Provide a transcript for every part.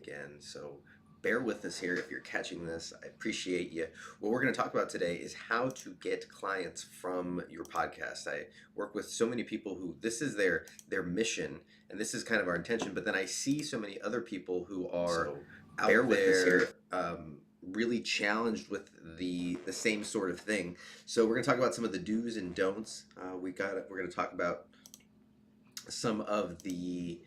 again. So bear with us here if you're catching this. I appreciate you. What we're going to talk about today is how to get clients from your podcast. I work with so many people who this is their mission and this is kind of our intention, but then I see so many other people who are out bear with us here. Really challenged with the same sort of thing. So we're going to talk about some of the do's and don'ts. We're going to talk about some of the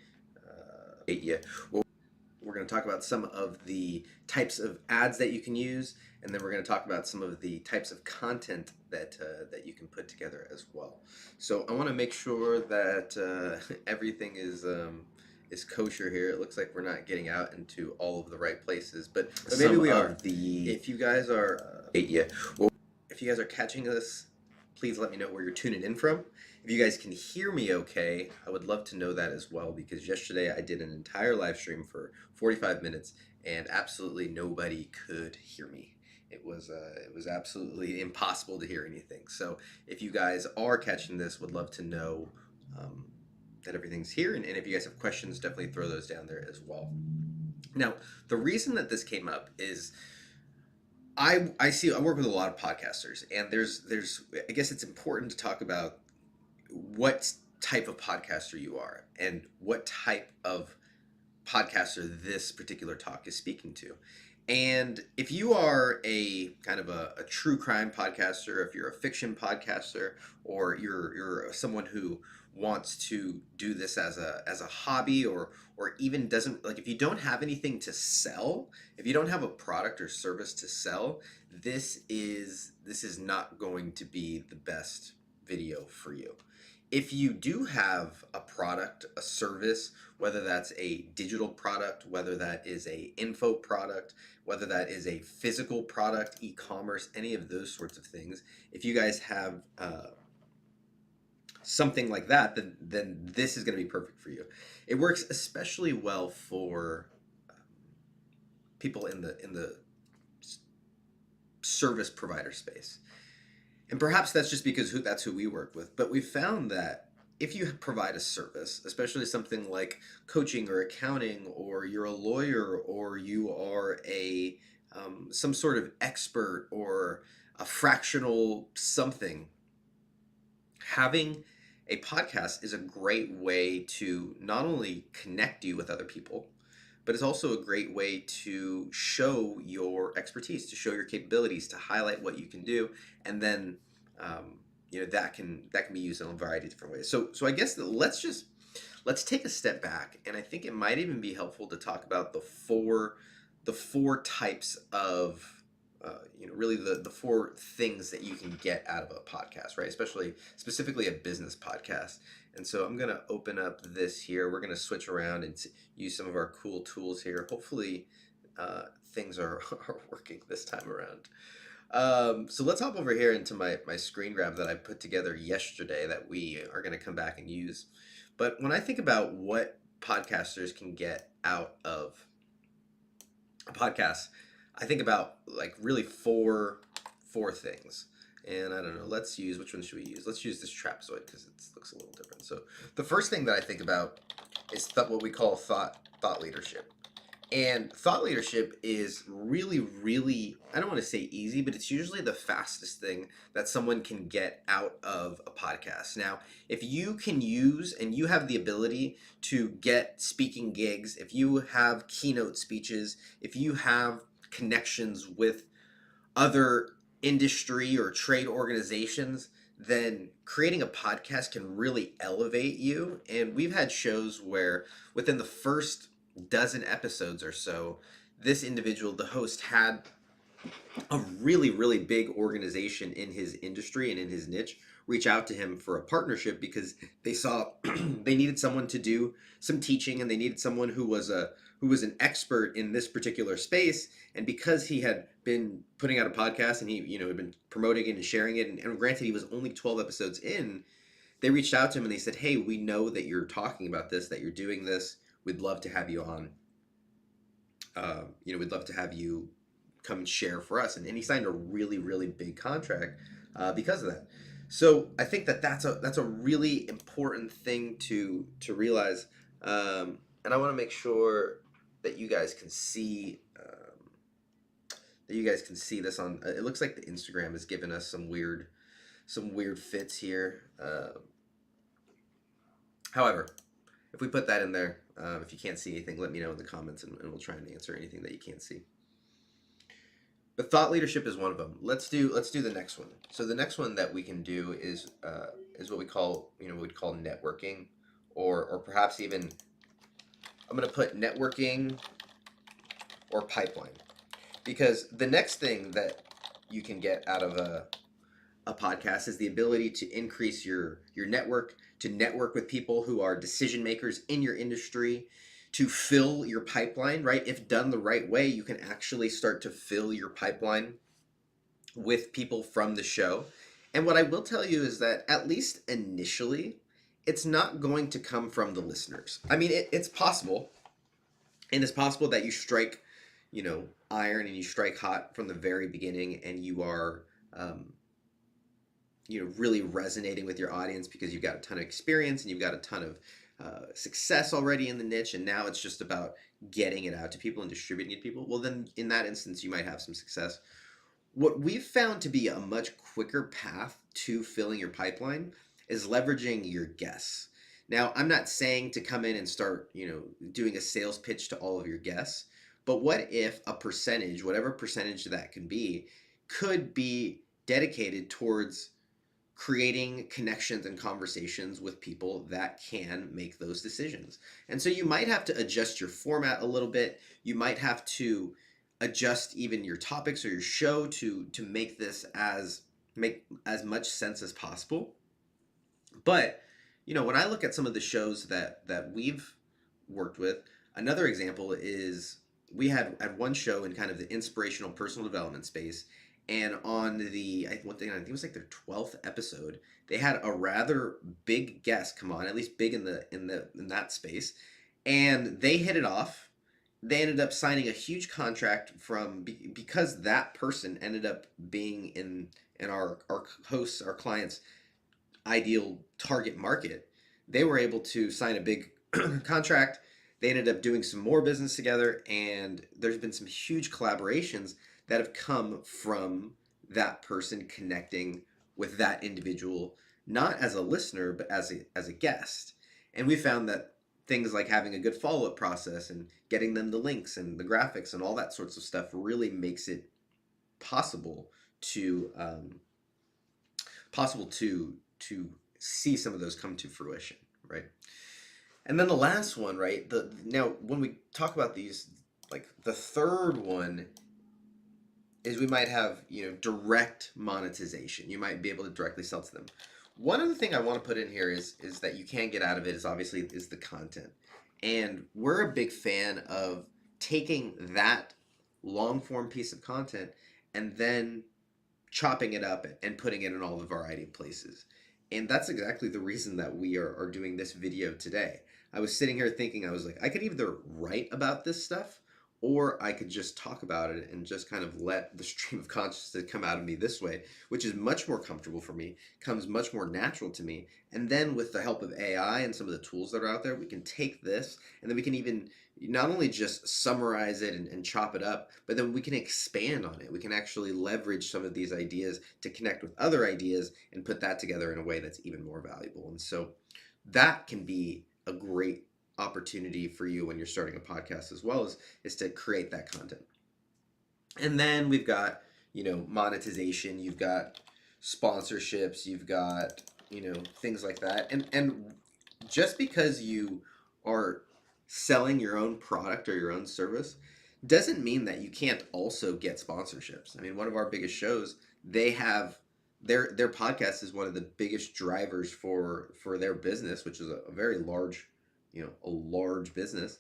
we're going to talk about some of the types of ads that you can use, and then we're going to talk about some of the types of content that that you can put together as well. So I want to make sure that everything is kosher here. It looks like we're not getting out into all of the right places, but maybe we are. If you guys are if you guys are catching this, please let me know where you're tuning in from. If you guys can hear me okay, I would love to know that as well, because yesterday I did an entire live stream for 45 minutes and absolutely nobody could hear me. It was absolutely impossible to hear anything. So if you guys are catching this, would love to know that everything's here. And if you guys have questions, definitely throw those down there as well. Now, the reason that this came up is I work with a lot of podcasters, and there's I guess it's important to talk about what type of podcaster you are and what type of podcaster this particular talk is speaking to. And if you are a kind of a true crime podcaster, if you're a fiction podcaster, or you're someone who wants to do this as a hobby, or even doesn't, like, if you don't have anything to sell, if you don't have a product or service to sell, this is not going to be the best video for you. If you do have a product, a service, whether that's a digital product, whether that is a info product, whether that is a physical product, e-commerce, any of those sorts of things, if you guys have something like that, then this is going to be perfect for you. It works especially well for people in the service provider space. And perhaps that's just because that's who we work with. But we found that if you provide a service, especially something like coaching or accounting, or you're a lawyer, or you are a some sort of expert or a fractional something, having a podcast is a great way to not only connect you with other people, but it's also a great way to show your expertise, to show your capabilities, to highlight what you can do, and then that can be used in a variety of different ways. So I guess let's take a step back, and I think it might even be helpful to talk about the four types of really the four things that you can get out of a podcast, right? Specifically a business podcast. And so I'm going to open up this here. We're going to switch around and use some of our cool tools here. Hopefully things are working this time around. So let's hop over here into my screen grab that I put together yesterday that we are going to come back and use. But when I think about what podcasters can get out of a podcast, I think about like really four things. And I don't know, which one should we use? Let's use this trapezoid because it looks a little different. So the first thing that I think about is what we call thought leadership. And thought leadership is really, really, I don't want to say easy, but it's usually the fastest thing that someone can get out of a podcast. Now, if you can use and you have the ability to get speaking gigs, if you have keynote speeches, if you have connections with other industry or trade organizations, then creating a podcast can really elevate you. And we've had shows where within the first dozen episodes or so, this individual, the host, had a really, really big organization in his industry and in his niche reach out to him for a partnership because they saw they needed someone to do some teaching, and they needed someone who was an expert in this particular space. And because he had been putting out a podcast and he had been promoting it and sharing it, and granted he was only 12 episodes in, they reached out to him and they said, hey, we know that you're talking about this, that you're doing this. We'd love to have you on. We'd love to have you come and share for us. And he signed a really, really big contract because of that. So I think that's a really important thing to realize. And I want to make sure that you guys can see this on. It looks like the Instagram has given us some weird fits here. However, if we put that in there, if you can't see anything, let me know in the comments, and we'll try and answer anything that you can't see. But thought leadership is one of them. Let's do the next one. So the next one that we can do is what we call networking, or perhaps even I'm going to put networking or pipeline, because the next thing that you can get out of a podcast is the ability to increase your network, to network with people who are decision makers in your industry, to fill your pipeline, right? If done the right way, you can actually start to fill your pipeline with people from the show. And what I will tell you is that, at least initially, it's not going to come from the listeners. I mean, it's possible, and it's possible that you strike, iron, and you strike hot from the very beginning, and you are, really resonating with your audience because you've got a ton of experience and you've got a ton of success already in the niche, and now it's just about getting it out to people and distributing it to people. Well, then in that instance, you might have some success. What we've found to be a much quicker path to filling your pipeline is leveraging your guests. Now, I'm not saying to come in and start, doing a sales pitch to all of your guests, but what if a percentage, whatever percentage that can be, could be dedicated towards creating connections and conversations with people that can make those decisions. And so you might have to adjust your format a little bit. You might have to adjust even your topics or your show to make this make as much sense as possible. But when I look at some of the shows that we've worked with, another example is we had one show in kind of the inspirational personal development space. And on the, I think it was like their 12th episode, they had a rather big guest come on, at least big in that space, and they hit it off. They ended up signing a huge contract because that person ended up being in our hosts, our clients' ideal target market. They were able to sign a big contract. They ended up doing some more business together, and there's been some huge collaborations that have come from that person connecting with that individual, not as a listener, but as a guest. And we found that things like having a good follow-up process and getting them the links and the graphics and all that sorts of stuff really makes it possible to see some of those come to fruition, right? And then the last one, right? Now when we talk about these, like the third one is we might have, direct monetization. You might be able to directly sell to them. One other thing I want to put in here is that you can get out of it is obviously the content. And we're a big fan of taking that long form piece of content and then chopping it up and putting it in all the variety of places. And that's exactly the reason that we are doing this video today. I was sitting here thinking, I was like, I could either write about this stuff, or I could just talk about it and just kind of let the stream of consciousness come out of me this way, which is much more comfortable for me, comes much more natural to me. And then with the help of AI and some of the tools that are out there, we can take this and then we can even not only just summarize it and chop it up, but then we can expand on it. We can actually leverage some of these ideas to connect with other ideas and put that together in a way that's even more valuable. And so that can be a great opportunity for you when you're starting a podcast as well, is to create that content. And then we've got, monetization, you've got sponsorships, you've got, things like that. And just because you are selling your own product or your own service doesn't mean that you can't also get sponsorships. I mean, one of our biggest shows, they have their podcast is one of the biggest drivers for their business, which is a very large a large business,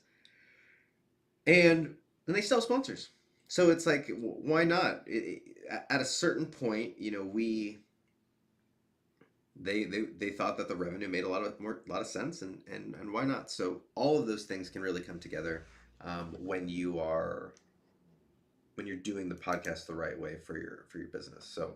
and then they sell sponsors. So it's like, why not? At a certain point, they thought that the revenue made a lot of sense, and why not? So all of those things can really come together when you're doing the podcast the right way for your business. So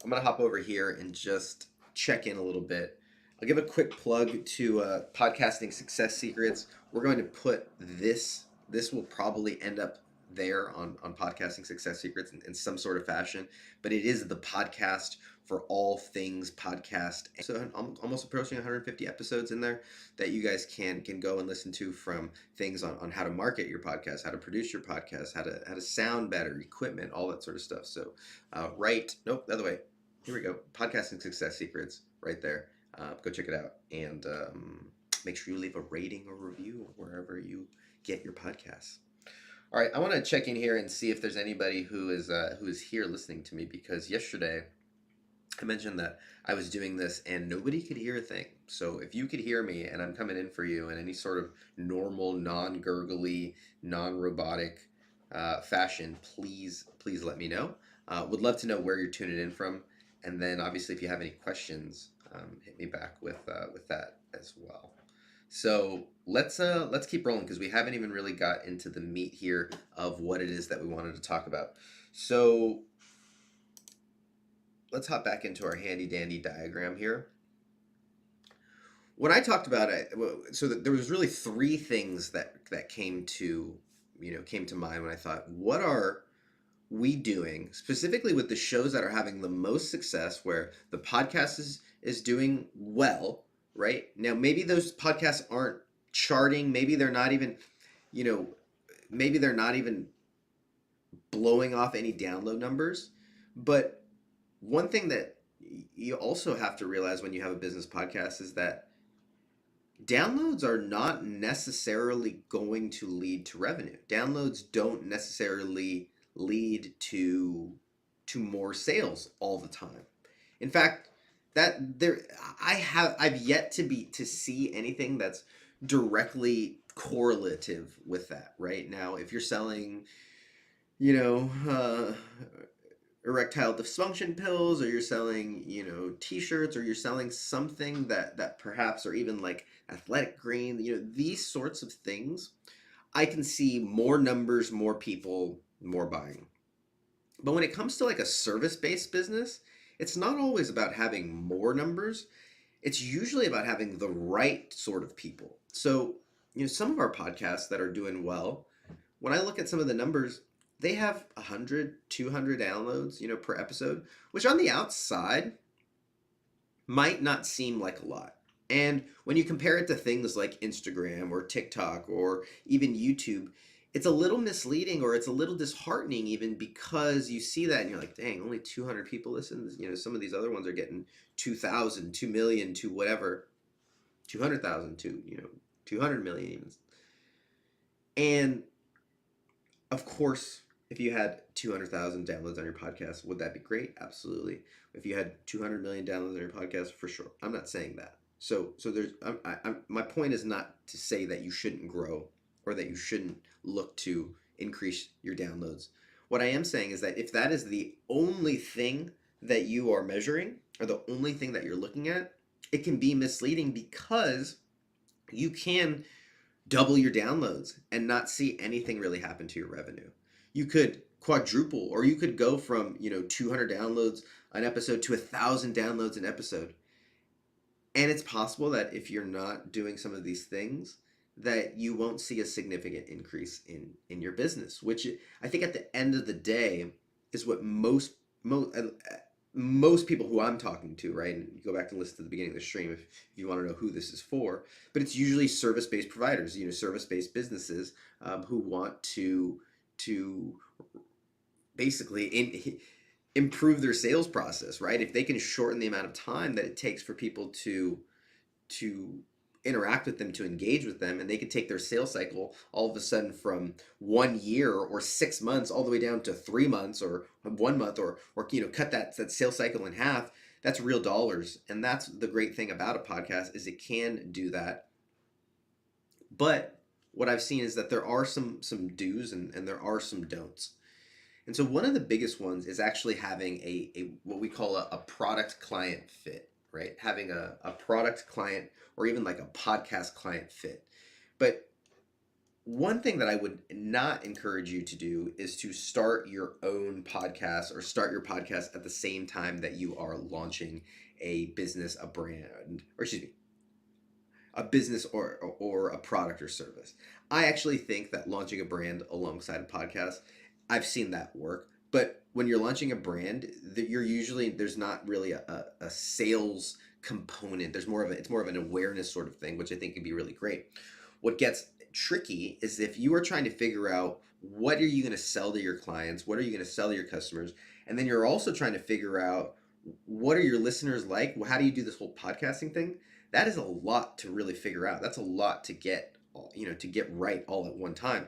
I'm gonna hop over here and just check in a little bit. I'll give a quick plug to Podcasting Success Secrets. We're going to put this this will probably end up there on Podcasting Success Secrets in some sort of fashion, but it is the podcast for all things podcast. So I'm almost approaching 150 episodes in there that you guys can go and listen to, from things on how to market your podcast, how to produce your podcast, how to sound better, equipment, all that sort of stuff. So nope, the other way. Here we go. Podcasting Success Secrets, right there. Go check it out, and make sure you leave a rating or review wherever you get your podcasts. All right, I want to check in here and see if there's anybody who is here listening to me, because yesterday I mentioned that I was doing this and nobody could hear a thing. So if you could hear me and I'm coming in for you in any sort of normal, non-gurgly, non-robotic fashion, please let me know. Would love to know where you're tuning in from, and then obviously if you have any questions, hit me back with that as well. So let's keep rolling, because we haven't even really got into the meat here of what it is that we wanted to talk about. So let's hop back into our handy dandy diagram here. When I talked about it, so there was really three things that came to mind when I thought, what are we doing specifically with the shows that are having the most success, where the podcast is doing well right now? Maybe those podcasts aren't charting, maybe they're not even, maybe they're not even blowing off any download numbers, but one thing that you also have to realize when you have a business podcast is that downloads are not necessarily going to lead to revenue. Downloads don't necessarily lead to more sales all the time. In fact, I've yet to see anything that's directly correlative with that. Right now, if you're selling, erectile dysfunction pills, or you're selling, t-shirts, or you're selling something that perhaps, or even like athletic green, these sorts of things, I can see more numbers, more people, more buying. But when it comes to like a service-based business, it's not always about having more numbers. It's usually about having the right sort of people. So, some of our podcasts that are doing well, when I look at some of the numbers, they have 100, 200 downloads, per episode, which on the outside might not seem like a lot. And when you compare it to things like Instagram or TikTok or even YouTube, it's a little misleading, or it's a little disheartening even, because you see that and you're like, dang, only 200 people listen. Some of these other ones are getting 2,000, 2 million, to whatever, 200,000 to, 200 million even. And of course, if you had 200,000 downloads on your podcast, would that be great? Absolutely. If you had 200 million downloads on your podcast, for sure. I'm not saying that. So there's, my point is not to say that you shouldn't grow, or that you shouldn't look to increase your downloads. What I am saying is that if that is the only thing that you are measuring, or the only thing that you're looking at, it can be misleading, because you can double your downloads and not see anything really happen to your revenue. You could quadruple, or you could go from 200 downloads an episode to 1,000 downloads an episode. And it's possible that if you're not doing some of these things, that you won't see a significant increase in your business, which I think at the end of the day is what most people who I'm talking to, right? And you go back and listen to the beginning of the stream if you want to know who this is for. But it's usually service-based providers, service-based businesses who want to basically improve their sales process, right? If they can shorten the amount of time that it takes for people to interact with them, to engage with them, and they could take their sales cycle all of a sudden from 1 year or 6 months all the way down to 3 months or 1 month, or cut that sales cycle in half. That's real dollars. And that's the great thing about a podcast, is it can do that. But what I've seen is that there are some do's and there are some don'ts. And so one of the biggest ones is actually having a what we call a product client fit, right? Having a product client, or even like a podcast client fit. But one thing that I would not encourage you to do is to start your own podcast, or start your podcast at the same time that you are launching a business, a brand, or excuse me, a business or a product or service. I actually think that launching a brand alongside a podcast, I've seen that work. But when you're launching a brand, that you're usually there's not really a sales component. There's more of it's more of an awareness sort of thing, which I think can be really great. What gets tricky is if you are trying to figure out what are you going to sell to your clients, what are you going to sell to your customers, and then you're also trying to figure out what are your listeners like? How do you do this whole podcasting thing? That is a lot to really figure out. That's a lot to get, to get right all at one time.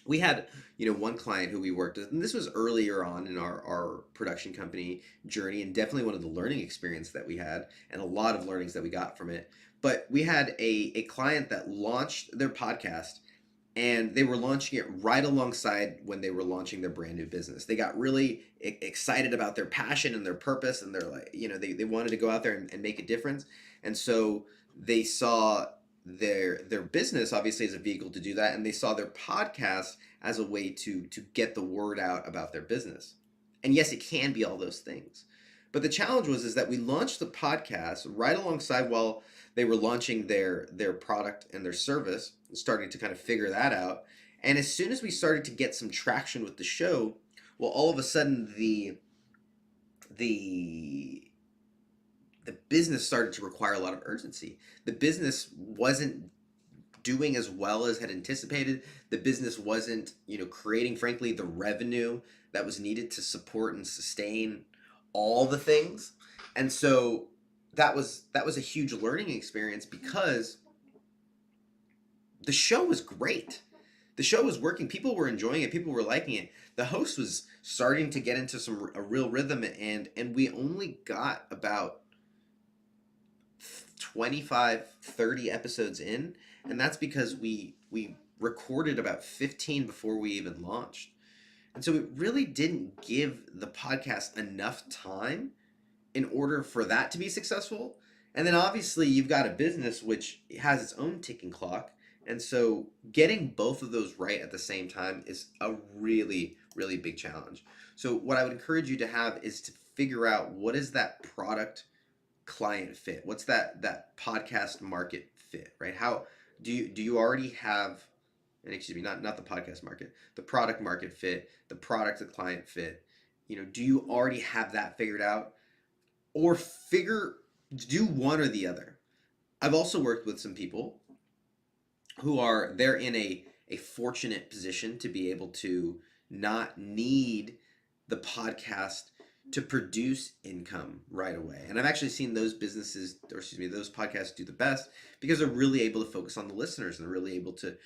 We had, one client who we worked with, and this was earlier on in our production company journey, and definitely one of the learning experience that we had, and a lot of learnings that we got from it. But we had a client that launched their podcast, and they were launching it right alongside when they were launching their brand new business. They got really excited about their passion and their purpose, and they're like, they wanted to go out there and make a difference. And so they saw their business obviously as a vehicle to do that, and they saw their podcast as a way to get the word out about their business. And yes, it can be all those things. But the challenge was is that we launched the podcast right alongside while they were launching their product and their service, starting to kind of figure that out. And as soon as we started to get some traction with the show, well, all of a sudden the business started to require a lot of urgency. The business wasn't doing as well as had anticipated. The business wasn't, creating, frankly, the revenue that was needed to support and sustain all the things. And so that was a huge learning experience because the show was great. The show was working. People were enjoying it. People were liking it. The host was starting to get into a real rhythm, and we only got about 25, 30 episodes in, and that's because we recorded about 15 before we even launched. And so it really didn't give the podcast enough time in order for that to be successful. And then obviously you've got a business which has its own ticking clock. And so getting both of those right at the same time is a really, really big challenge. So what I would encourage you to have is to figure out what is that product client fit? What's that podcast market fit, right? How do you already have, and excuse me, not the podcast market, the product market fit, the product to client fit. Do you already have that figured out? Or do one or the other. I've also worked with some people who they're in a fortunate position to be able to not need the podcast to produce income right away. And I've actually seen those those podcasts do the best because they're really able to focus on the listeners, and they're really able to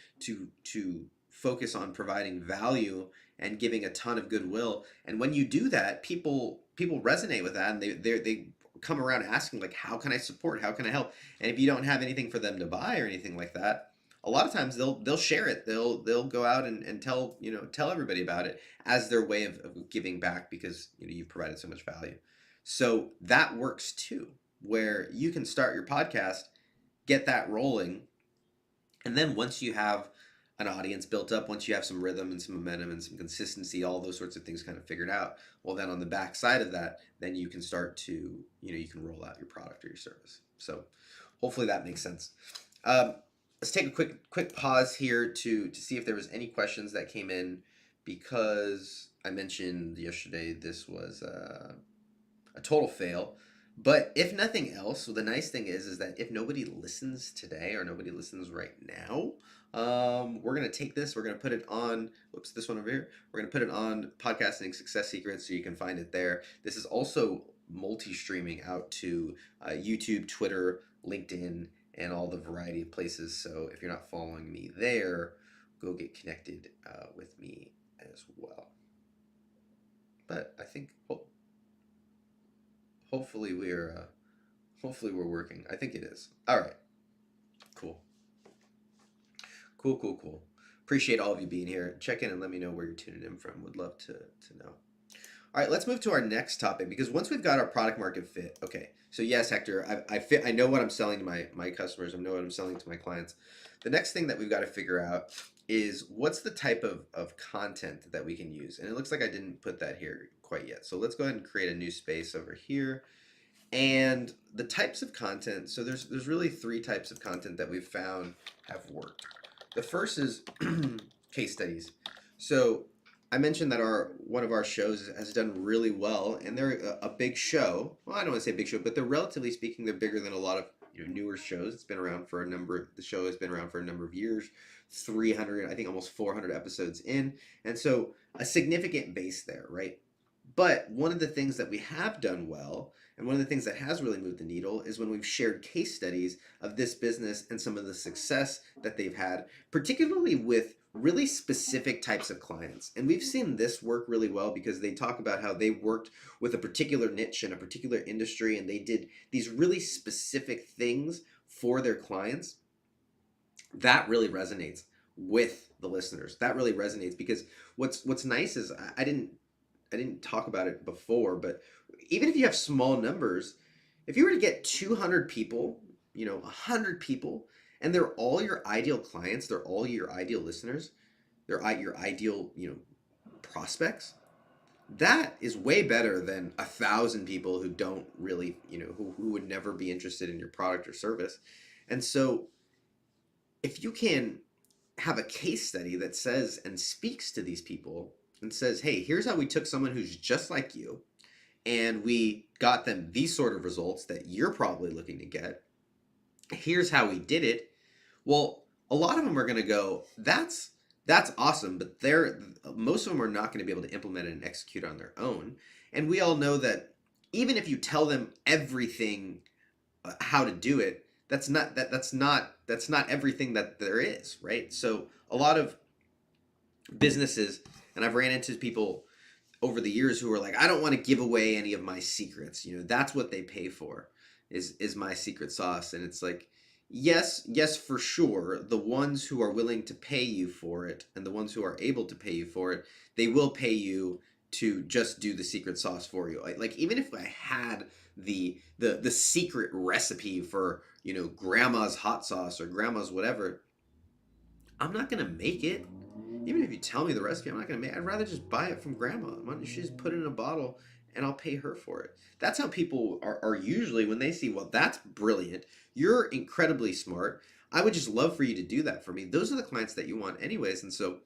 focus on providing value and giving a ton of goodwill. And when you do that, people resonate with that, and they come around asking, like, how can I support? How can I help? And if you don't have anything for them to buy or anything like that, a lot of times they'll share it. They'll go out and tell everybody about it as their way of giving back because you've provided so much value. So that works too, where you can start your podcast, get that rolling, and then once you have an audience built up, once you have some rhythm and some momentum and some consistency, all those sorts of things kind of figured out, well, then on the back side of that, then you can start to, you can roll out your product or your service. So hopefully that makes sense. Let's take a quick pause here to see if there was any questions that came in, because I mentioned yesterday this was a total fail. But if nothing else, so the nice thing is that if nobody listens today or nobody listens right now, we're going to take this, we're going to put it on, this one over here, we're going to put it on Podcasting Success Secrets so you can find it there. This is also multi-streaming out to YouTube, Twitter, LinkedIn, and all the variety of places. So if you're not following me there, go get connected with me as well. But I think hopefully we're working. I think it is. All right. Cool. Appreciate all of you being here. Check in and let me know where you're tuning in from. Would love to know. All right, let's move to our next topic, because once we've got our product market fit, okay, so yes, Hector, I know what I'm selling to my customers. I know what I'm selling to my clients. The next thing that we've got to figure out is what's the type of content that we can use. And it looks like I didn't put that here quite yet. So let's go ahead and create a new space over here. And the types of content, so there's really three types of content that we've found have worked. The first is case studies. So I mentioned that our one of our shows has done really well, and they're a big show. Well, I don't want to say big show, but they're relatively speaking, they're bigger than a lot of newer shows. It's been around for a number. The show has been around for a number of years. 300, I think, almost 400 episodes in, and so a significant base there, right? But one of the things that we have done well, and one of the things that has really moved the needle, is when we've shared case studies of this business and some of the success that they've had, particularly with really specific types of clients. And we've seen this work really well because they talk about how they worked with a particular niche in a particular industry and they did these really specific things for their clients. That really resonates with the listeners. That really resonates because what's nice is I didn't talk about it before, but even if you have small numbers, if you were to get 200 people, 100 people, and they're all your ideal clients, they're all your ideal listeners, they're your ideal, prospects, that is way better than 1,000 people who don't really, who would never be interested in your product or service. And so if you can have a case study that says and speaks to these people and says, hey, here's how we took someone who's just like you and we got them these sort of results that you're probably looking to get. Here's how we did it. Well, a lot of them are going to go, that's awesome, but most of them are not going to be able to implement it and execute on their own. And we all know that even if you tell them everything how to do it, that's not everything that there is, right? So a lot of businesses, and I've ran into people over the years who are like, I don't want to give away any of my secrets. That's what they pay for, is my secret sauce. And it's like, yes, for sure. The ones who are willing to pay you for it and the ones who are able to pay you for it, they will pay you to just do the secret sauce for you. Like even if I had the secret recipe for, grandma's hot sauce or grandma's whatever, I'm not gonna make it. Even if you tell me the recipe, I'm not gonna make it. I'd rather just buy it from grandma. Why don't she just put it in a bottle and I'll pay her for it? That's how people are usually when they see, well, that's brilliant. You're incredibly smart. I would just love for you to do that for me. Those are the clients that you want anyways. And so,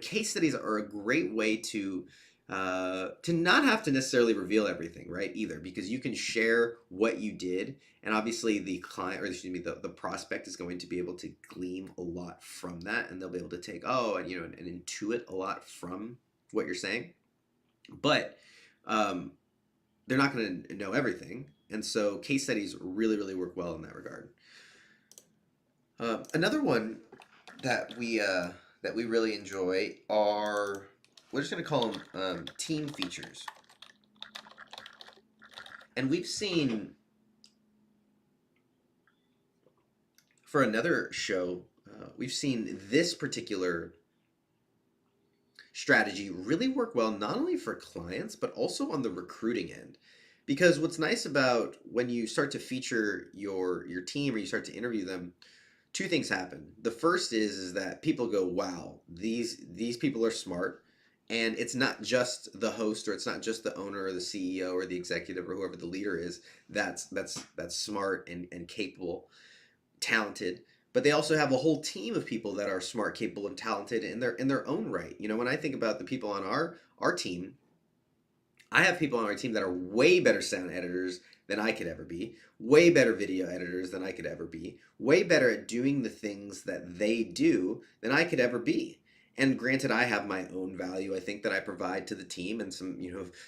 case studies are a great way to not have to necessarily reveal everything, right? Either because you can share what you did, and obviously the client, or excuse me, the prospect is going to be able to glean a lot from that, and they'll be able to take and intuit a lot from what you're saying, but they're not going to know everything, and so case studies really really work well in that regard. Another one that we really enjoy are, we're just going to call them team features. And we've seen for another show, we've seen this particular strategy really work well, not only for clients, but also on the recruiting end. Because what's nice about when you start to feature your team or you start to interview them, two things happen. The first is that people go, wow, these people are smart. And it's not just the host, or it's not just the owner or the CEO or the executive or whoever the leader is that's smart and capable, talented, but they also have a whole team of people that are smart, capable, and talented in their own right. When I think about the people on our team, I have people on our team that are way better sound editors than I could ever be, way better video editors than I could ever be, way better at doing the things that they do than I could ever be. And granted, I have my own value, I think, that I provide to the team and some,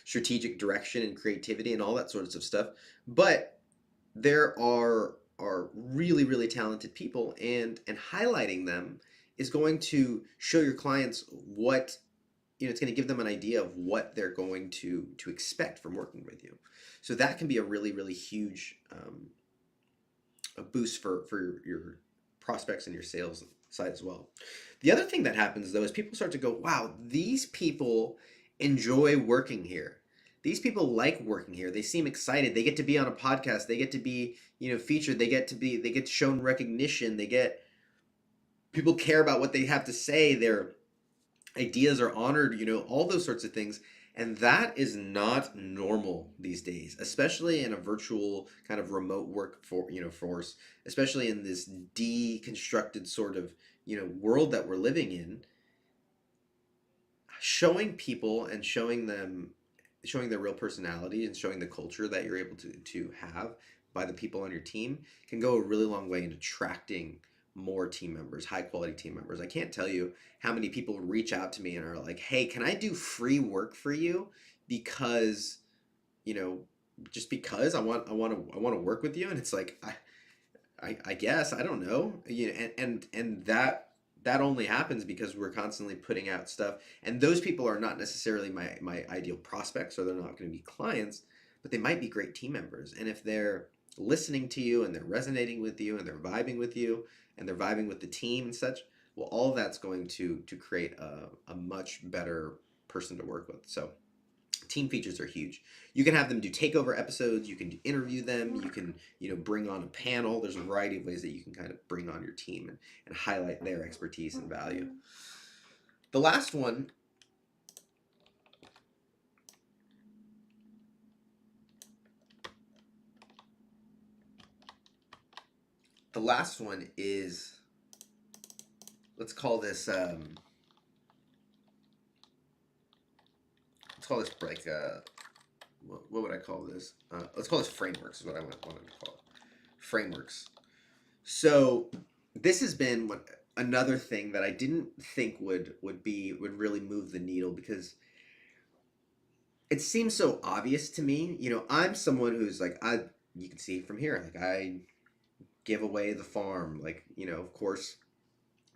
strategic direction and creativity and all that sorts of stuff. But there are really, really talented people, and highlighting them is going to show your clients what, it's going to give them an idea of what they're going to expect from working with you. So that can be a really, really huge a boost for your prospects and your sales side as well. The other thing that happens though is people start to go, wow, these people enjoy working here. These people like working here. They seem excited. They get to be on a podcast. They get to be, featured. They get shown recognition. People care about what they have to say. ideas are honored, all those sorts of things. And that is not normal these days, especially in a virtual kind of remote work force, especially in this deconstructed sort of, world that we're living in. Showing people and showing their real personality and showing the culture that you're able to have by the people on your team can go a really long way in attracting more team members, high quality team members. I can't tell you how many people reach out to me and are like, "Hey, can I do free work for you because, you know, just because I want to work with you?" And it's like, I guess I don't know, and that only happens because we're constantly putting out stuff, and those people are not necessarily my ideal prospects, or they're not going to be clients, but they might be great team members, and if they're listening to you and they're resonating with you and they're vibing with you and they're vibing with the team and such, well, all of that's going to create a much better person to work with. So team features are huge. You can have them do takeover episodes, you can interview them, you can, bring on a panel. There's a variety of ways that you can kind of bring on your team and highlight their expertise and value. The last one is, let's call this like what would I call this? Let's call this frameworks is what I wanted to call it. Frameworks. So this has been another thing that I didn't think would really move the needle, because it seems so obvious to me. I'm someone who's like, you can see from here, like I give away the farm, like, of course.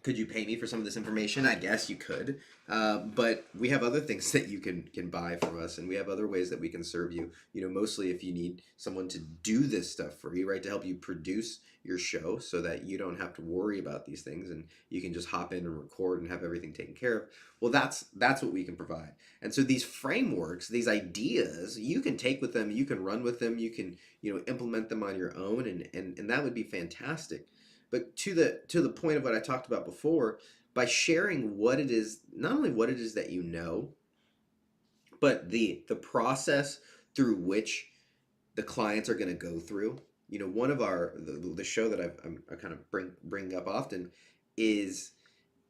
Could you pay me for some of this information? I guess you could, but we have other things that you can buy from us, and we have other ways that we can serve you. Mostly if you need someone to do this stuff for you, right, to help you produce your show, so that you don't have to worry about these things, and you can just hop in and record and have everything taken care of. Well, that's what we can provide. And so these frameworks, these ideas, you can take with them, you can run with them, you can implement them on your own, and that would be fantastic. But to the point of what I talked about before, by sharing what it is, not only what it is that you know, but the process through which the clients are going to go through. One of the show that I kind of bring up often is,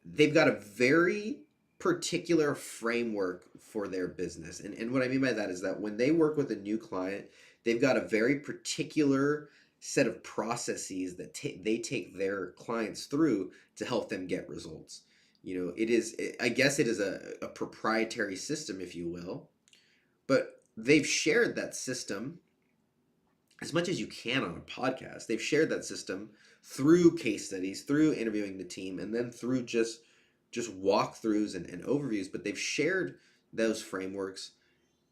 they've got a very particular framework for their business. And what I mean by that is that when they work with a new client, they've got a very particular set of processes that they take their clients through to help them get results. I guess it is a proprietary system, if you will, but they've shared that system as much as you can on a podcast. They've shared that system through case studies, through interviewing the team, and then through just walkthroughs and overviews. But they've shared those frameworks,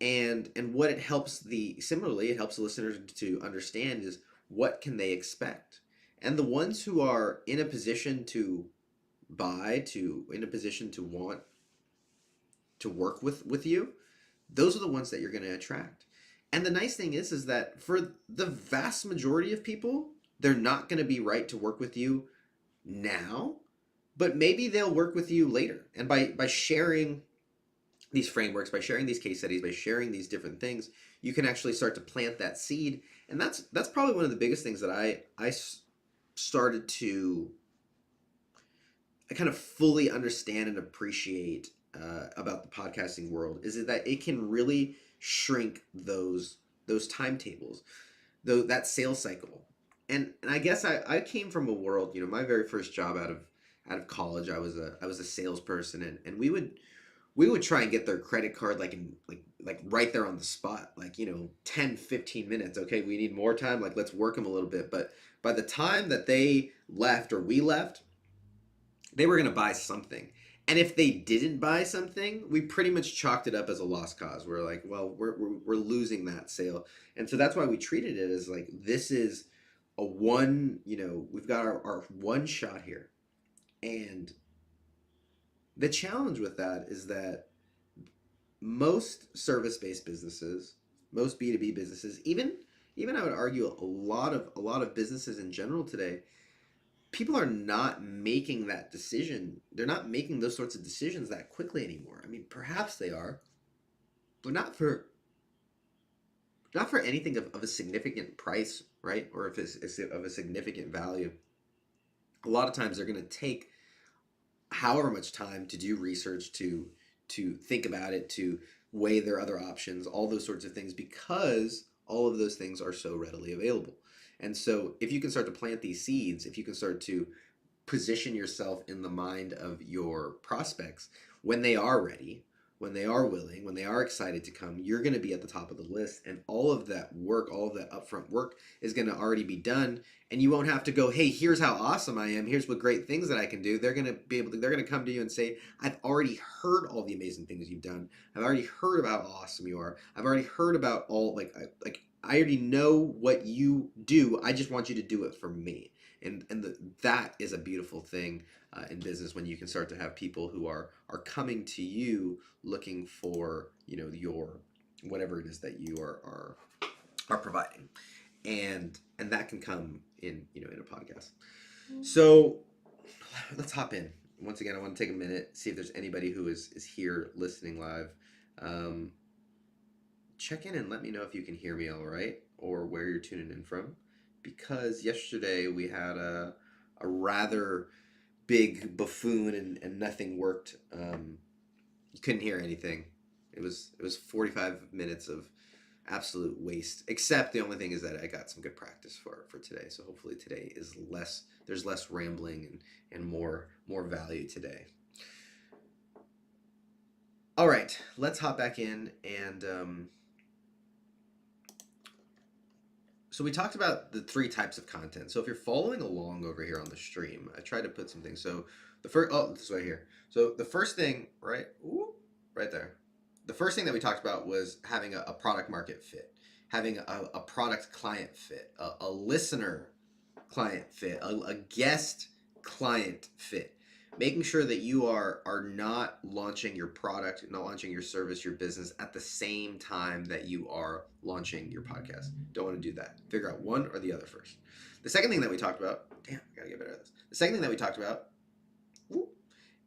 and what it helps similarly, it helps the listeners to understand is, what can they expect. And the ones who are in a position to in a position to want to work with you, those are the ones that you're going to attract. And the nice thing is that for the vast majority of people, they're not going to be right to work with you now, but maybe they'll work with you later. And by sharing these frameworks, by sharing these case studies, by sharing these different things, you can actually start to plant that seed. And that's probably one of the biggest things that I started to I kind of fully understand and appreciate about the podcasting world, is that it can really shrink those timetables, though that sales cycle. And I guess I came from a world, my very first job out of college, I was a salesperson, and we would try and get their credit card like right there on the spot, like 10-15 minutes. Okay, we need more time, like let's work them a little bit. But by the time that they left or we left, they were going to buy something. And if they didn't buy something, we pretty much chalked it up as a lost cause. We're like, well, we're losing that sale. And so that's why we treated it as like, this is a one, we've got our one shot here. And the challenge with that is that most service-based businesses, most B2B businesses, even I would argue a lot of businesses in general today, people are not making that decision. They're not making those sorts of decisions that quickly anymore. I mean, perhaps they are, but not for anything of a significant price, right? Or if it's of a significant value. A lot of times they're going to take however much time to do research, to think about it, to weigh their other options, all those sorts of things, because all of those things are so readily available. And so if you can start to plant these seeds, if you can start to position yourself in the mind of your prospects when they are ready, when they are willing, when they are excited to come, you're going to be at the top of the list. And all of that work, all of that upfront work is going to already be done. And you won't have to go, hey, here's how awesome I am. Here's what great things that I can do. They're going to be able to, they're going to come to you and say, I've already heard all the amazing things you've done. I've already heard about how awesome you are. I've already heard about all, I already know what you do. I just want you to do it for me. That is a beautiful thing in business, when you can start to have people who are coming to you looking for, your whatever it is that you are providing, and that can come in a podcast. So let's hop in. Once again, I want to take a minute, see if there's anybody who is here listening live. Check in and let me know if you can hear me all right, or where you're tuning in from, because yesterday we had a rather big buffoon, and nothing worked. You couldn't hear anything. It was 45 minutes of absolute waste. Except the only thing is that I got some good practice for today. So hopefully today is less. There's less rambling and more value today. All right, let's hop back in and. So we talked about the 3 types of content. So if you're following along over here on the stream, I tried to put some things. So the first, this right here. So the first thing, right there. The first thing that we talked about was having a product market fit, having a product client fit, a listener client fit, a guest client fit. Making sure that you are not launching your product, not launching your service, your business at the same time that you are launching your podcast. Don't want to do that. Figure out one or the other first. The second thing that we talked about, damn, I gotta get better at this. The second thing that we talked about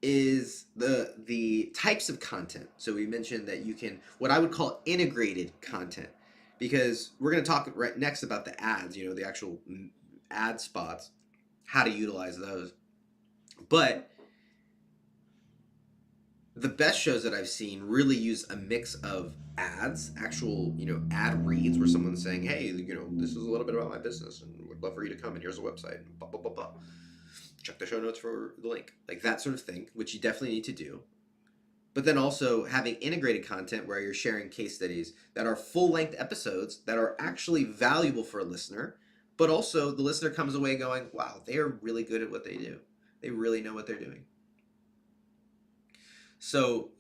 is the types of content. So we mentioned that you can, what I would call integrated content, because we're going to talk right next about the ads, the actual ad spots, how to utilize those. But the best shows that I've seen really use a mix of ads, actual, ad reads where someone's saying, hey, this is a little bit about my business and would love for you to come, and here's a website, and blah, blah, blah, blah. Check the show notes for the link. Like that sort of thing, which you definitely need to do. But then also having integrated content where you're sharing case studies that are full-length episodes that are actually valuable for a listener, but also the listener comes away going, wow, they are really good at what they do. They really know what they're doing. So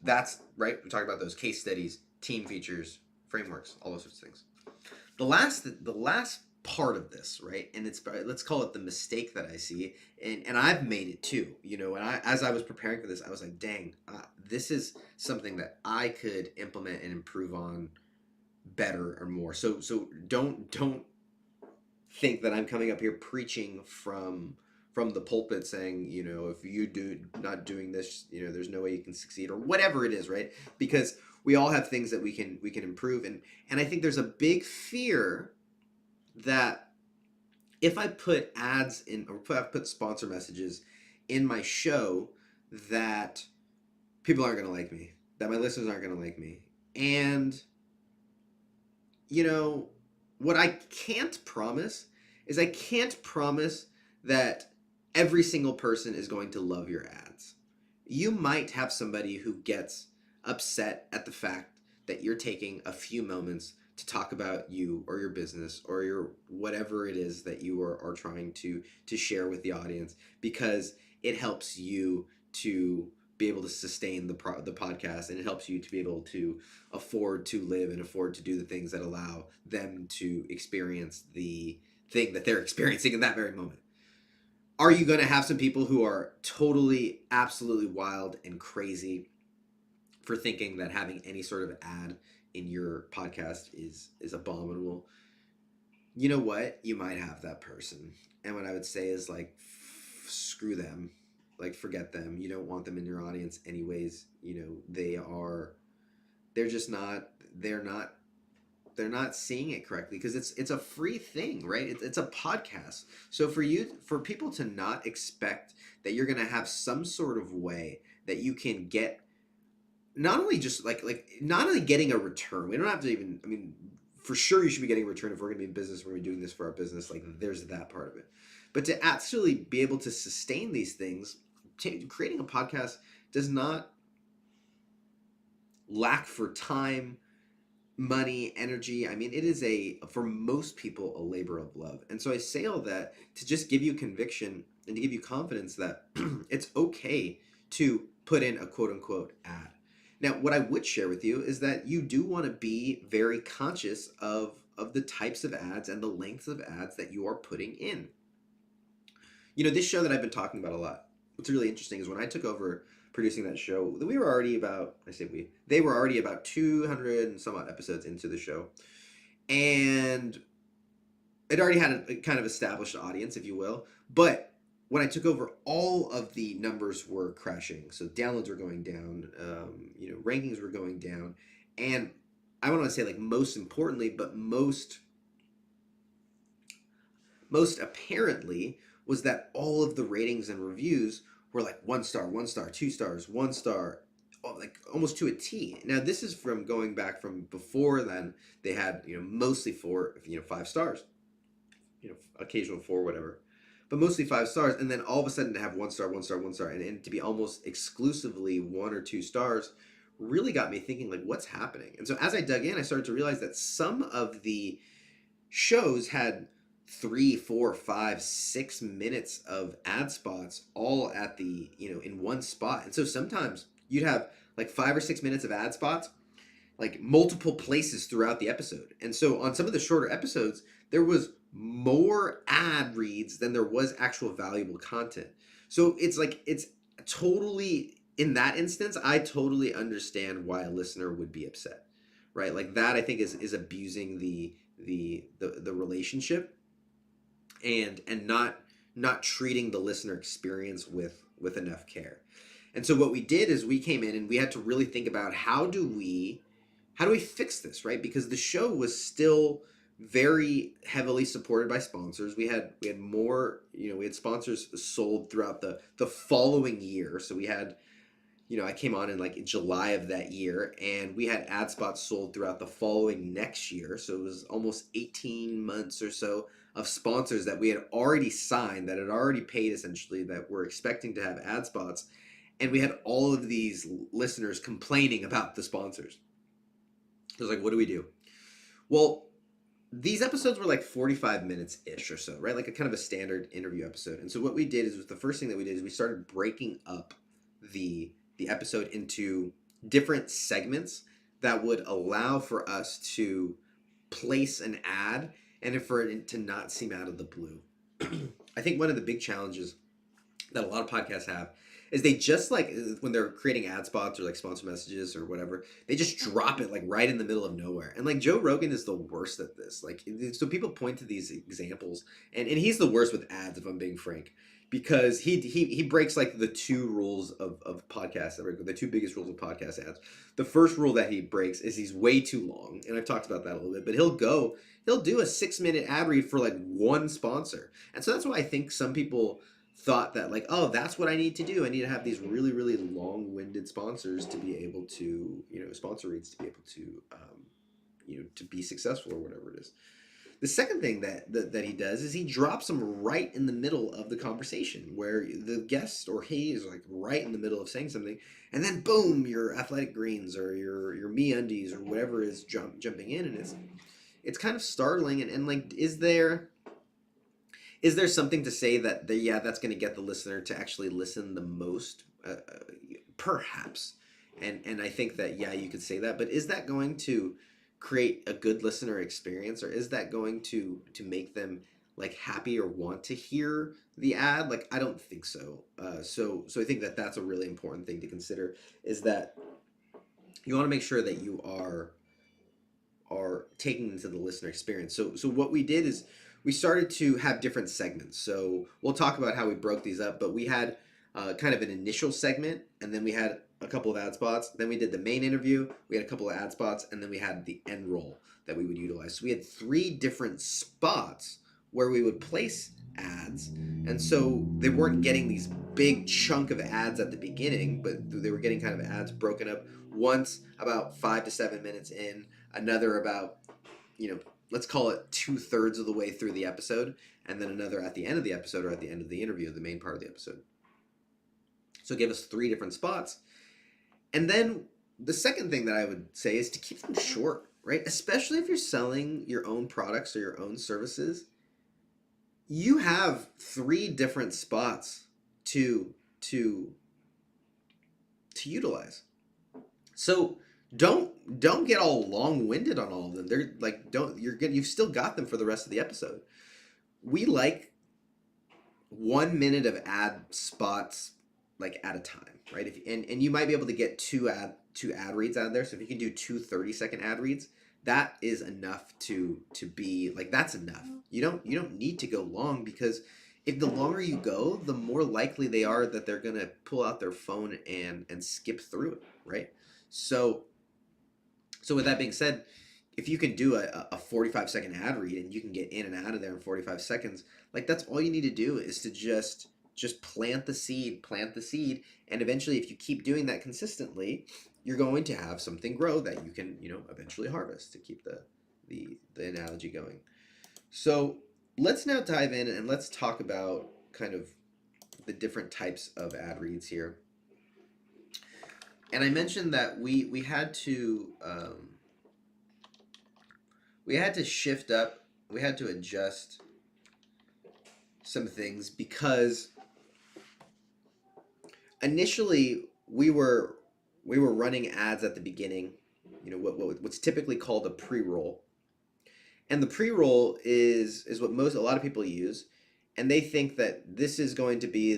that's right. We're talking about those case studies, team features, frameworks, all those sorts of things. The last part of this, right? And let's call it the mistake that I see, and I've made it too. And as I was preparing for this, I was like, dang, this is something that I could implement and improve on better or more. So don't think that I'm coming up here preaching from the pulpit saying, if you do not doing this, there's no way you can succeed, or whatever it is, right? Because we all have things that we can improve, and I think there's a big fear that if I put ads in, or I put sponsor messages in my show, that people aren't going to like me, that my listeners aren't going to like me. And what I can't promise is I can't promise that every single person is going to love your ads. You might have somebody who gets upset at the fact that you're taking a few moments to talk about you or your business or your whatever it is that you are trying to share with the audience, because it helps you to be able to sustain the podcast, and it helps you to be able to afford to live and afford to do the things that allow them to experience the thing that they're experiencing in that very moment. Are you going to have some people who are totally, absolutely wild and crazy for thinking that having any sort of ad in your podcast is abominable? You know what? You might have that person. And what I would say is like, screw them, like forget them. You don't want them in your audience anyways. You know, they're just not, they're not they're not seeing it correctly because it's a free thing, right? It's a podcast. So for people to not expect that you're going to have some sort of way that you can get, not only just not only getting a return. We don't have to even, I mean, for sure you should be getting a return if we're going to be in business, we're going to be doing this for our business, like there's that part of it. But to actually be able to sustain these things, creating a podcast does not lack for time, money, energy. I mean, it is for most people, a labor of love. And so I say all that to just give you conviction and to give you confidence that it's okay to put in a quote unquote ad. Now, what I would share with you is that you do want to be very conscious of the types of ads and the lengths of ads that you are putting in. You know, this show that I've been talking about a lot, what's really interesting is when I took over producing that show, we were already about, I say we, they were already about 200 and some odd episodes into the show. And it already had a kind of established audience, if you will. But when I took over, all of the numbers were crashing. So downloads were going down, rankings were going down. And I want to say, like, most importantly, but most apparently, was that all of the ratings and reviews were like 1 star, 1 star, 2 stars, 1 star, like almost to a T. Now this is from going back from before then. They had mostly 5 stars, occasional 4, whatever, but mostly 5 stars. And then all of a sudden to have 1 star, 1 star, 1 star, and to be almost exclusively 1 or 2 stars really got me thinking, like, what's happening? And so as I dug in, I started to realize that some of the shows had 3, 4, 5, 6 minutes of ad spots all at the in one spot. And so sometimes you'd have like 5 or 6 minutes of ad spots like multiple places throughout the episode. And so on some of the shorter episodes there was more ad reads than there was actual valuable content. So it's totally, in that instance, I totally understand why a listener would be upset, right? Like that, I think is abusing the relationship, and not treating the listener experience with enough care. And so what we did is we came in and we had to really think about how do we fix this, right? Because the show was still very heavily supported by sponsors. We had more, we had sponsors sold throughout the following year. So we had, I came on in like July of that year, and we had ad spots sold throughout the following next year. So it was almost 18 months or so of sponsors that we had already signed, that had already paid essentially, that were expecting to have ad spots. And we had all of these listeners complaining about the sponsors. I was like, what do we do? Well, these episodes were like 45 minutes ish or so, right? Like a kind of a standard interview episode. And so what we did is, the first thing that we did is we started breaking up the episode into different segments that would allow for us to place an ad and for it to not seem out of the blue. I think one of the big challenges that a lot of podcasts have is they just, like, when they're creating ad spots or like sponsor messages or whatever, they just drop it like right in the middle of nowhere. And like Joe Rogan is the worst at this. Like, so people point to these examples, and he's the worst with ads, if I'm being frank, because he breaks like the two rules of podcasts, the two biggest rules of podcast ads. The first rule that he breaks is he's way too long, and I've talked about that a little bit, but he'll do a 6-minute ad read for like one sponsor. And so that's why I think some people thought that, like, oh, that's what I need to do. I need to have these really, really long-winded sponsors to be able to, sponsor reads to be able to, to be successful or whatever it is. The second thing that he does is he drops them right in the middle of the conversation, where the guest or he is like right in the middle of saying something, and then boom, your Athletic Greens or your MeUndies or whatever is jumping in, and it's kind of startling. And like, is there something to say that that's going to get the listener to actually listen the most? Perhaps. And I think that, you could say that, but is that going to create a good listener experience, or is that going to make them like happy or want to hear the ad? Like, I don't think so. So I think that that's a really important thing to consider, is that you want to make sure that you are taking into the listener experience. So what we did is we started to have different segments. So we'll talk about how we broke these up, but we had kind of an initial segment, and then we had a couple of ad spots. Then we did the main interview, we had a couple of ad spots, and then we had the end roll that we would utilize. So we had 3 different spots where we would place ads. And so they weren't getting these big chunk of ads at the beginning, but they were getting kind of ads broken up once about 5 to 7 minutes in, another about, let's call it 2/3 of the way through the episode, and then another at the end of the episode or at the end of the interview, the main part of the episode. So it gave us 3 different spots. And then the second thing that I would say is to keep them short, right? Especially if you're selling your own products or your own services. You have 3 different spots to utilize. So don't get all long-winded on all of them. They're like you've still got them for the rest of the episode. We like 1 minute of ad spots like at a time, right? And you might be able to get two ad reads out of there. So if you can do 2 30-second ad reads, that is enough to be like, that's enough. You don't need to go long, because if the longer you go, the more likely they are that they're gonna pull out their phone and skip through it, right? So with that being said, if you can do a 45-second ad read and you can get in and out of there in 45 seconds, like, that's all you need to do is to just plant the seed, and eventually, if you keep doing that consistently, you're going to have something grow that you can, eventually harvest, to keep the analogy going. So let's now dive in and let's talk about kind of the different types of ad reads here. And I mentioned that we had to shift up, we had to adjust some things, because initially we were running ads at the beginning, what's typically called a pre-roll. And the pre-roll is what a lot of people use, and they think that this is going to be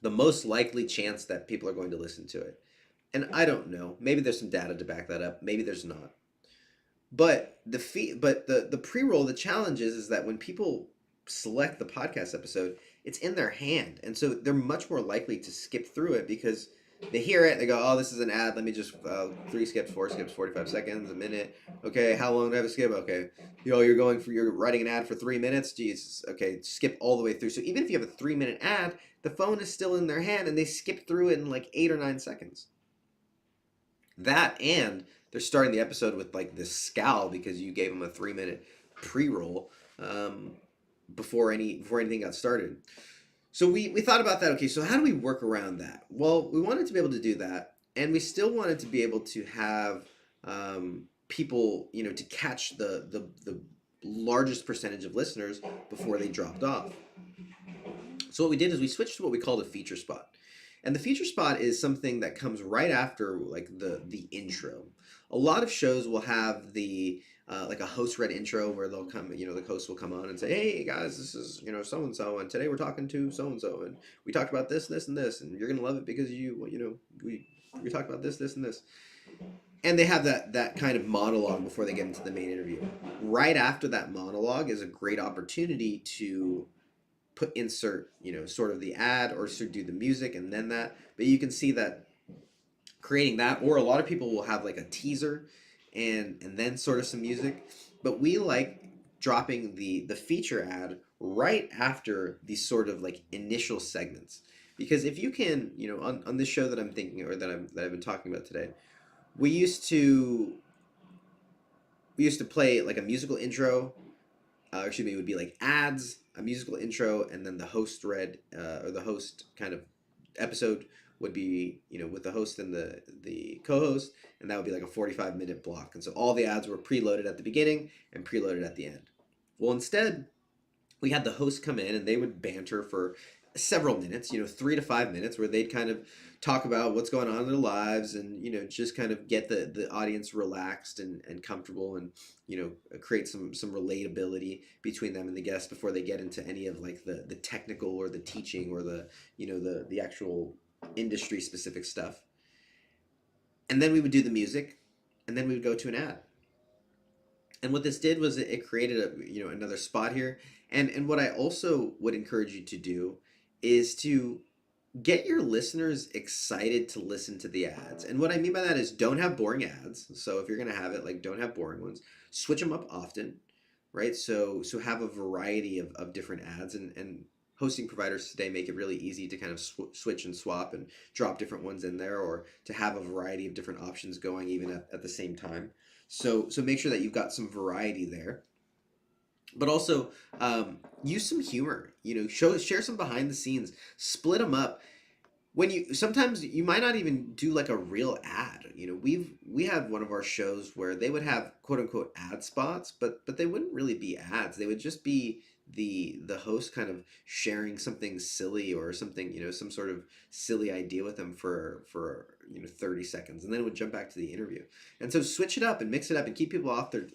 the most likely chance that people are going to listen to it. And I don't know. Maybe there's some data to back that up. Maybe there's not. But the pre-roll, the challenge is that when people select the podcast episode, it's in their hand, and so they're much more likely to skip through it, because they hear it, they go, oh, this is an ad, let me just 3 skips, 4 skips, 45 seconds, a minute. Okay, how long do I have to skip? Okay, you're writing an ad for 3 minutes. Jesus. Okay, skip all the way through. So even if you have a 3-minute ad, the phone is still in their hand, and they skip through it in like 8 or 9 seconds. That, and they're starting the episode with like this scowl because you gave them a 3-minute pre-roll before anything got started. So we thought about that. Okay, so how do we work around that? Well, we wanted to be able to do that, and we still wanted to be able to have people, to catch the largest percentage of listeners before they dropped off. So what we did is we switched to what we called a feature spot. And the feature spot is something that comes right after like the intro. A lot of shows will have the like a host read intro where they'll come, the host will come on and say, hey guys, this is, so and so, and today we're talking to so and so, and we talked about this, this, and this, and you're gonna love it because we talked about this, this, and this. And they have that kind of monologue before they get into the main interview. Right after that monologue is a great opportunity to insert, sort of the ad, or do the music and then that. But you can see that creating that, or a lot of people will have like a teaser and then sort of some music. But we like dropping the feature ad right after these sort of like initial segments. Because if you can, on this show that I'm thinking, or that I've been talking about today, we used to play like a musical intro. It would be like ads, a musical intro, and then the host read, or the host kind of episode would be, with the host and the co-host, and that would be like a 45-minute block. And so all the ads were preloaded at the beginning and preloaded at the end. Well, instead, we had the host come in and they would banter for several minutes, 3 to 5 minutes, where they'd kind of talk about what's going on in their lives, and just kind of get the audience relaxed and comfortable, and create some relatability between them and the guests before they get into any of like the technical or the teaching or the actual industry specific stuff. And then we would do the music, and then we would go to an ad. And what this did was it created another spot here. And what I also would encourage you to do is to get your listeners excited to listen to the ads. And what I mean by that is don't have boring ads. So if you're going to have it, like, don't have boring ones. Switch them up often, right? So have a variety of different ads, and hosting providers today make it really easy to kind of switch and swap and drop different ones in there, or to have a variety of different options going even at the same time. So make sure that you've got some variety there, but also use some humor. Share some behind the scenes, split them up. When you sometimes you might not even do like a real ad. We had one of our shows where they would have quote unquote ad spots, but they wouldn't really be ads. They would just be the host kind of sharing something silly, or something, some sort of silly idea with them for 30 seconds, and then it would jump back to the interview. And so switch it up and mix it up and keep people off their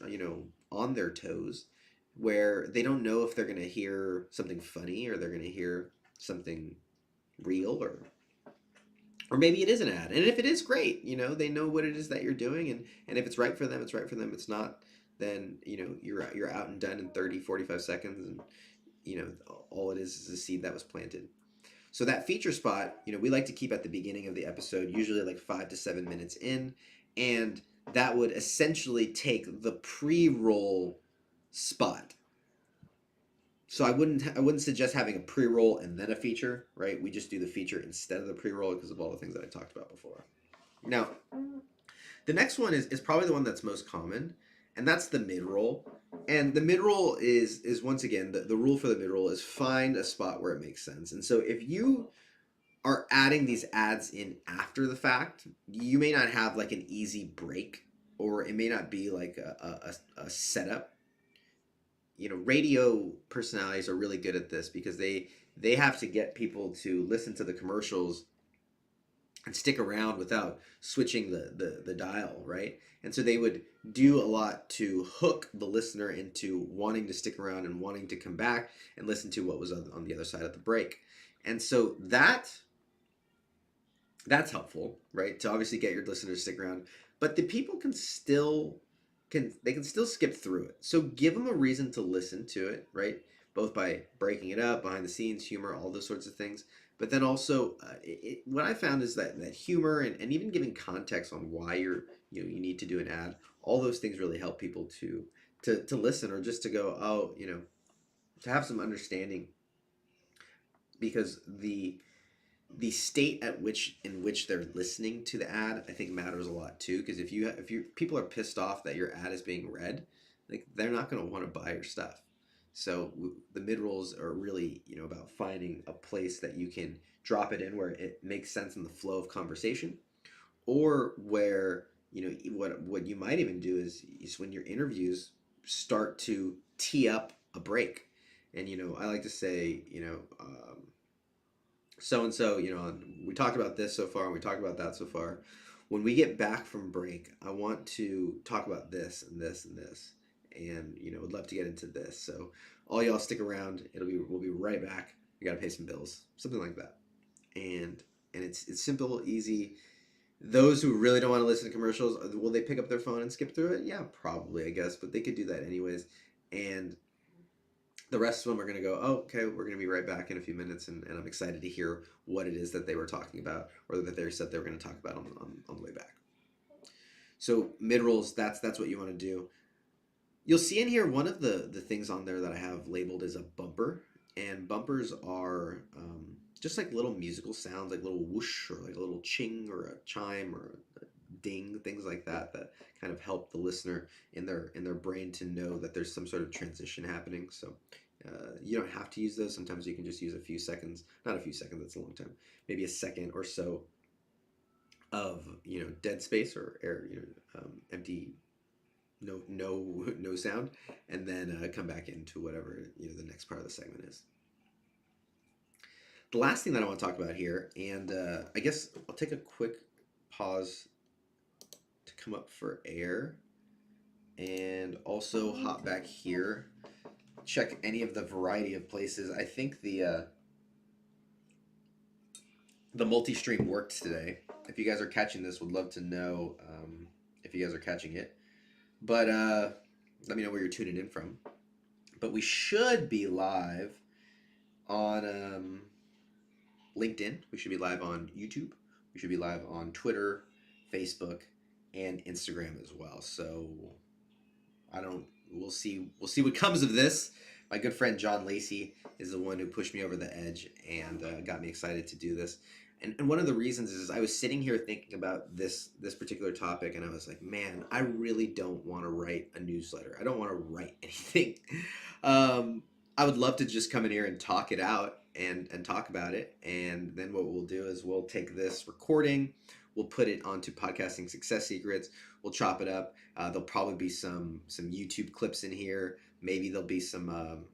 on their toes, where they don't know if they're going to hear something funny or they're going to hear something real, or maybe it is an ad. And if it is, great. They know what it is that you're doing, and if it's right for them, it's right for them. It's not, then you're out and done in 30, 45 seconds, and all it is a seed that was planted. So that feature spot, we like to keep at the beginning of the episode, usually like 5 to 7 minutes in, and that would essentially take the pre-roll spot. So I wouldn't suggest having a pre-roll and then a feature, right? We just do the feature instead of the pre-roll because of all the things that I talked about before. Now, the next one is probably the one that's most common, and that's the mid-roll. And the mid-roll is once again, the rule for the mid-roll is find a spot where it makes sense. And so if you are adding these ads in after the fact, you may not have like an easy break, or it may not be like a setup. Radio personalities are really good at this because they have to get people to listen to the commercials and stick around without switching the dial, right? And so they would do a lot to hook the listener into wanting to stick around and wanting to come back and listen to what was on the other side of the break. And so that's helpful, right? To obviously get your listeners to stick around, but the people can still skip through it. So give them a reason to listen to it, right? Both by breaking it up, behind the scenes, humor, all those sorts of things. But then also, what I found is that humor, and even giving context on why you need to do an ad, all those things really help people to listen, or just to go, oh, to have some understanding, because the state in which they're listening to the ad, I think, matters a lot too. Because if you people are pissed off that your ad is being read, like, they're not going to want to buy your stuff. So the mid rolls are really about finding a place that you can drop it in where it makes sense in the flow of conversation, or where what you might even do is when your interviews start to tee up a break. And I like to say, so and so, we talked about this so far, and we talked about that so far. When we get back from break, I want to talk about this and this and this, and would love to get into this. So all y'all stick around. We'll be right back. We got to pay some bills, something like that. And it's simple, easy. Those who really don't want to listen to commercials, will they pick up their phone and skip through it? Yeah, probably, I guess, but they could do that anyways. And the rest of them are going to go, oh, okay, we're going to be right back in a few minutes, and I'm excited to hear what it is that they were talking about, or that they said they were going to talk about on the way back. So mid rolls, that's what you want to do. You'll see in here one of the things on there that I have labeled as a bumper, and bumpers are just like little musical sounds, like little whoosh, or like a little ching, or a chime, or a ding, things like that kind of help the listener in their brain to know that there's some sort of transition happening. So you don't have to use those. Sometimes you can just use a few seconds, not a few seconds, that's a long time, maybe a second or so of dead space, or air, empty, no sound, and then come back into whatever the next part of the segment is. The last thing that I want to talk about here, and I guess I'll take a quick pause to come up for air, and also hop back here, check any of the variety of places. I think the multi-stream worked today. If you guys are catching this, would love to know if you guys are catching it. But Let me know where you're tuning in from. But we should be live on LinkedIn. We should be live on YouTube. We should be live on Twitter, Facebook, and Instagram as well. So I don't. We'll see. We'll see what comes of this. My good friend John Lacey is the one who pushed me over the edge and got me excited to do this. And one of the reasons is I was sitting here thinking about this particular topic, and I was like, man, I really don't want to write a newsletter. I don't want to write anything. I would love to just come in here and talk it out and talk about it. And then what we'll do is we'll take this recording, we'll put it onto Podcasting Success Secrets, we'll chop it up. There'll probably be some YouTube clips in here. Maybe there'll be some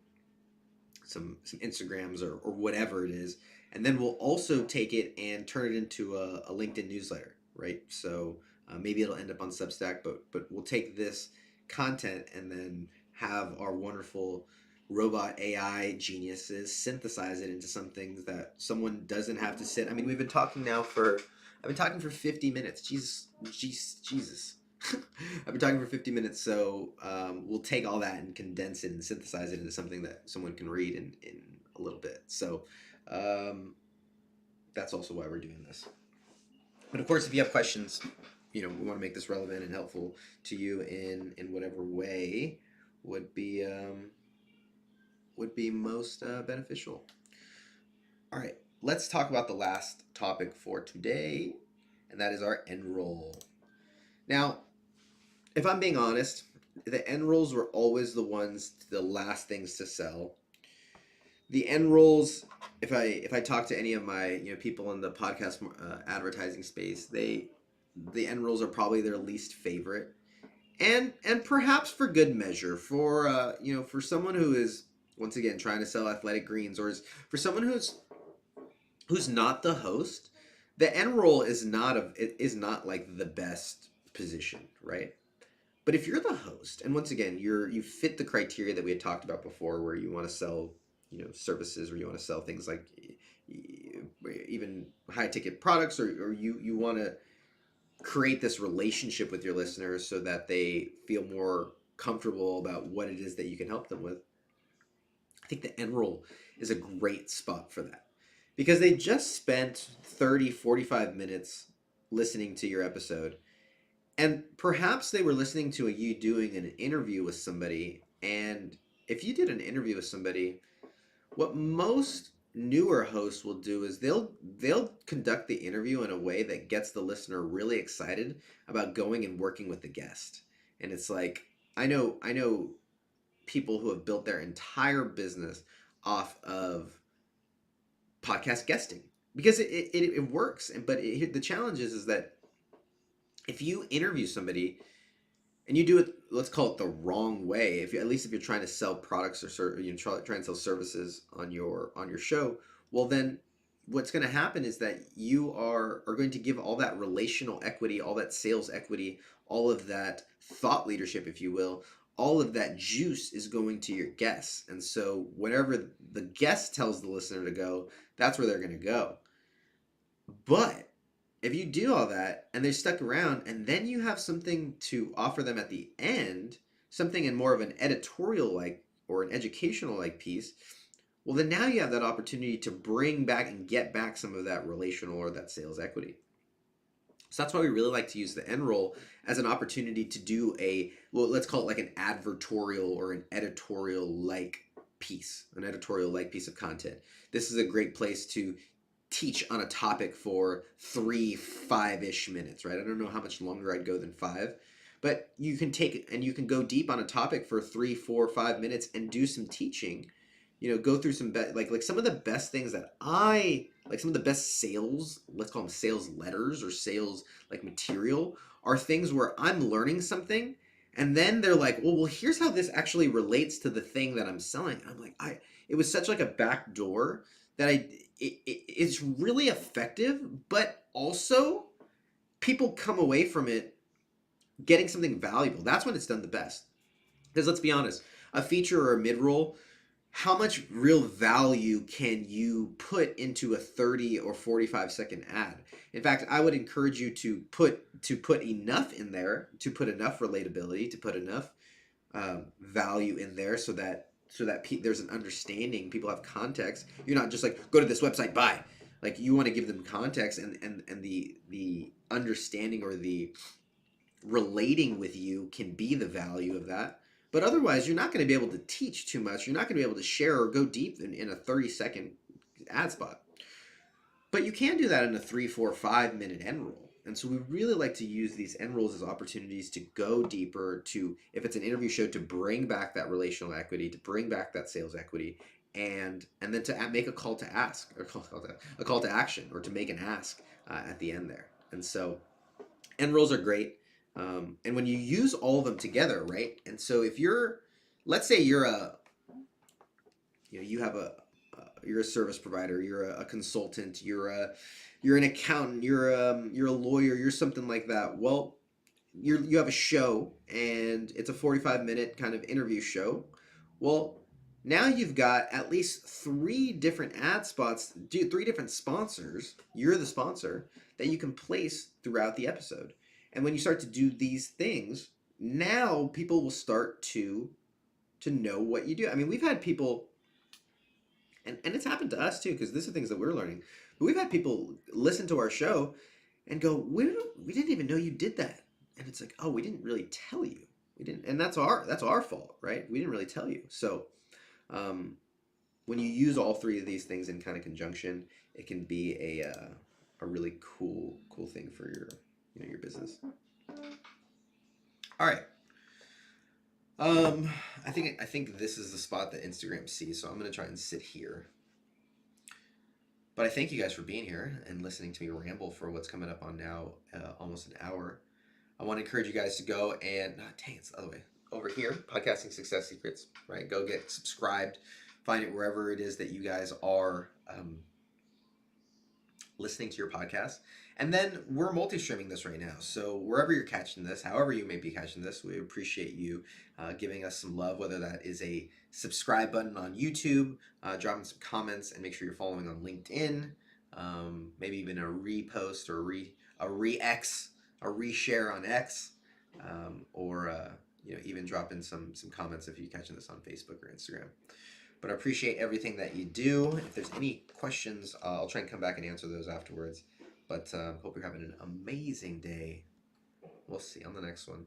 Instagrams or whatever it is. And then we'll also take it and turn it into a LinkedIn newsletter, right? So maybe it'll end up on Substack, but we'll take this content and then have our wonderful robot AI geniuses synthesize it into something that someone doesn't have to sit. I mean, I've been talking for 50 minutes. Jesus. I've been talking for 50 minutes, so we'll take all that and condense it and synthesize it into something that someone can read in a little bit. So that's also why we're doing this. But of course, if you have questions, we want to make this relevant and helpful to you in whatever way would be most beneficial. All right, let's talk about the last topic for today, and that is our end roll. Now, if I'm being honest, the end rolls were always the last things to sell. The end rolls, if I talk to any of my people in the podcast advertising space, the end rolls are probably their least favorite, and perhaps for good measure. For for someone who is once again trying to sell athletic greens, or for someone who's not the host, the end roll is not like the best position, right? But if you're the host, and once again you fit the criteria that we had talked about before, where you want to sell services, or you want to sell things like even high ticket products, or you want to create this relationship with your listeners so that they feel more comfortable about what it is that you can help them with. I think the end roll is a great spot for that, because they just spent 30-45 minutes listening to your episode, and perhaps they were listening to you doing an interview with somebody. And if you did an interview with somebody, what most newer hosts will do is they'll conduct the interview in a way that gets the listener really excited about going and working with the guest. And it's like, I know people who have built their entire business off of podcast guesting, because it works. But the challenge is that if you interview somebody and you do it, let's call it the wrong way, if you're trying to sell products or try and sell services on your show, well, then what's going to happen is that you are going to give all that relational equity, all that sales equity, all of that thought leadership, if you will, all of that juice is going to your guests. And so whenever the guest tells the listener to go, that's where they're going to go. But if you do all that and they're stuck around, and then you have something to offer them at the end, something in more of an editorial like or an educational like piece, well, then now you have that opportunity to bring back and get back some of that relational or that sales equity. So that's why we really like to use the end roll as an opportunity to do let's call it like an advertorial or an editorial like piece of content. This is a great place to teach on a topic for 5-ish minutes, right? I don't know how much longer I'd go than 5, but you can take and you can go deep on a topic for 3, 4, 5 minutes and do some teaching. Go through some like some of the best things that I like, some of the best sales, let's call them sales letters or sales like material, are things where I'm learning something, and then they're like, well, here's how this actually relates to the thing that I'm selling. And I'm like, it was such like a back door that it's really effective, but also people come away from it getting something valuable. That's when it's done the best. Because let's be honest, a feature or a mid-roll, how much real value can you put into a 30 or 45 second ad? In fact, I would encourage you to put enough in there, to put enough relatability, to put enough value in there, so that there's an understanding. People have context. You're not just like, go to this website, buy. Like, you want to give them context, and the understanding or the relating with you can be the value of that. But otherwise, you're not going to be able to teach too much. You're not going to be able to share or go deep in a 30-second ad spot. But you can do that in a 3, 4, 5 minute end roll. And so we really like to use these end rolls as opportunities to go deeper, to, if it's an interview show, to bring back that relational equity, to bring back that sales equity, and then to make a call to ask, or a call to action, or to make an ask at the end there. And so end rolls are great. And when you use all of them together, right? And so if you're, let's say you're you have you're a service provider, you're a consultant, you're an accountant, you're a lawyer, you're something like that. Well, you have a show, and it's a 45-minute kind of interview show. Well, now you've got at least three different ad spots, three different sponsors. You're the sponsor that you can place throughout the episode. And when you start to do these things, now people will start to know what you do. I mean, we've had people, and it's happened to us too, because these are things that we're learning. But we've had people listen to our show and go, we didn't even know you did that. And it's like, oh, we didn't really tell you. We didn't, and that's our fault, right? We didn't really tell you. So um, when you use all three of these things in kind of conjunction, it can be a really cool thing for your business. All right. Um, I think this is the spot that Instagram sees, so I'm gonna try and sit here. But I thank you guys for being here and listening to me ramble for what's coming up on now, almost an hour. I want to encourage you guys to go and, dang, it's the other way. Over here, Podcasting Success Secrets, right? Go get subscribed. Find it wherever it is that you guys are listening to your podcast. And then we're multi-streaming this right now. So wherever you're catching this, however you may be catching this, we appreciate you giving us some love, whether that is a subscribe button on YouTube, dropping some comments, and make sure you're following on LinkedIn, maybe even a repost or a re-X, a reshare on X, or even drop in some comments if you're catching this on Facebook or Instagram. But I appreciate everything that you do. If there's any questions, I'll try and come back and answer those afterwards. But hope you're having an amazing day. We'll see you on the next one.